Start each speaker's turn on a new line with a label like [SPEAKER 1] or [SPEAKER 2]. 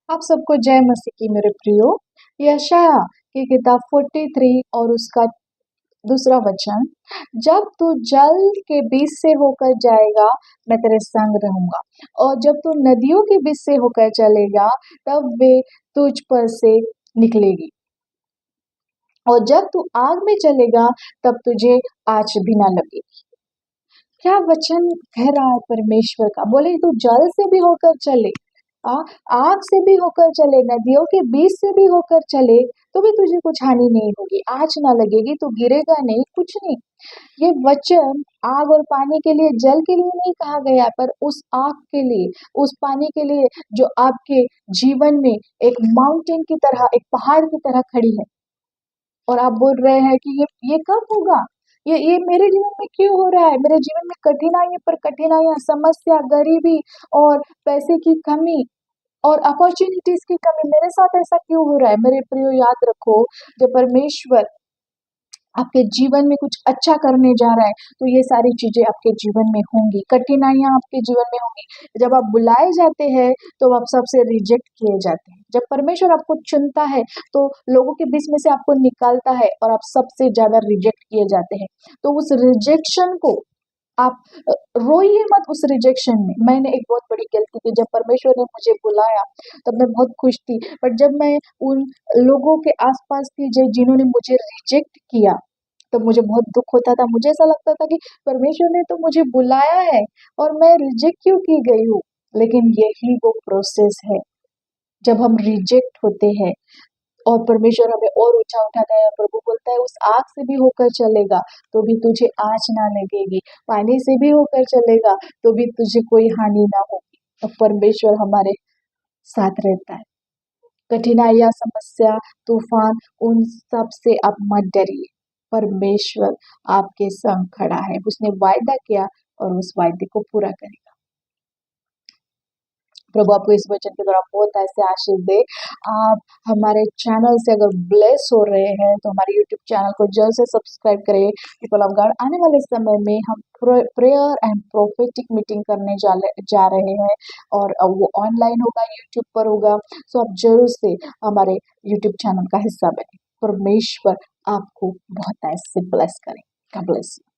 [SPEAKER 1] आप सबको जय मसीह की मेरे प्रियो। यशायाह की किताब 43 और उसका दूसरा वचन, जब तू जल के बीच से होकर जाएगा मैं तेरे संग रहूंगा, और जब तू नदियों के बीच से होकर चलेगा तब वे तुझ पर से निकलेगी, और जब तू आग में चलेगा तब तुझे आँच भी ना लगेगी। क्या वचन कह रहा है परमेश्वर का। बोले तू जल से भी होकर चले, आ, आग से भी होकर चले, नदियों के बीच से भी होकर चले, तो भी तुझे कुछ हानि नहीं होगी, आँच ना लगेगी, तू गिरेगा नहीं, कुछ नहीं। ये वचन आग और पानी के लिए, जल के लिए नहीं कहा गया, पर उस आग के लिए, उस पानी के लिए जो आपके जीवन में एक माउंटेन की तरह, एक पहाड़ की तरह खड़ी है। और आप बोल रहे हैं कि ये कब होगा, ये मेरे जीवन में क्यों हो रहा है, मेरे जीवन में कठिनाइयां पर कठिनाइयां, समस्या, गरीबी और पैसे की कमी और अपॉर्चुनिटीज की कमी, मेरे साथ ऐसा क्यों हो रहा है। मेरे प्रियो, याद रखो, जब परमेश्वर आपके जीवन में कुछ अच्छा करने जा रहा है तो ये सारी चीजें आपके जीवन में होंगी, कठिनाइयां आपके जीवन में होंगी। जब आप बुलाए जाते हैं तो आप सबसे रिजेक्ट किए जाते हैं। जब परमेश्वर आपको चुनता है तो लोगों के बीच में से आपको निकालता है और आप सबसे ज्यादा रिजेक्ट किए जाते हैं। तो उस रिजेक्शन को आप रोइए मत। उस रिजेक्शन में मैंने एक बहुत बड़ी गलती की। जब परमेश्वर ने मुझे बुलाया तब मैं बहुत खुश थी, पर जब मैं उन लोगों के आसपास थी जिन्होंने मुझे रिजेक्ट किया, तब मुझे बहुत दुख होता था। मुझे ऐसा लगता था कि परमेश्वर ने तो मुझे बुलाया है और मैं रिजेक्ट क्यों की गई हूँ। लेकिन यही वो प्रोसेस है, जब हम रिजेक्ट होते हैं और परमेश्वर हमें और ऊंचा उठाता है, और प्रभु बोलता है उस आग से भी होकर चलेगा तो भी तुझे आँच ना लगेगी, पानी से भी होकर चलेगा तो भी तुझे कोई हानि ना होगी। और परमेश्वर हमारे साथ रहता है। कठिनाइयां, समस्या, तूफान, उन सब से आप मत डरिए। परमेश्वर आपके संग खड़ा है, उसने वायदा किया और उस वायदे को पूरा करेगा। प्रभु आपको इस वचन के द्वारा बहुत ऐसे आशीष दे। आप हमारे चैनल से अगर ब्लेस हो रहे हैं तो हमारे यूट्यूब चैनल को जल्द से सब्सक्राइब करें। पीपल ऑफ गॉड, आने वाले समय में हम प्रेयर एंड प्रोफेटिक मीटिंग करने जा रहे हैं, और वो ऑनलाइन होगा, यूट्यूब पर होगा। सो आप जरूर से हमारे यूट्यूब चैनल का हिस्सा बने। परमेश्वर आपको बहुत ऐसे ब्लेस करें। God bless you.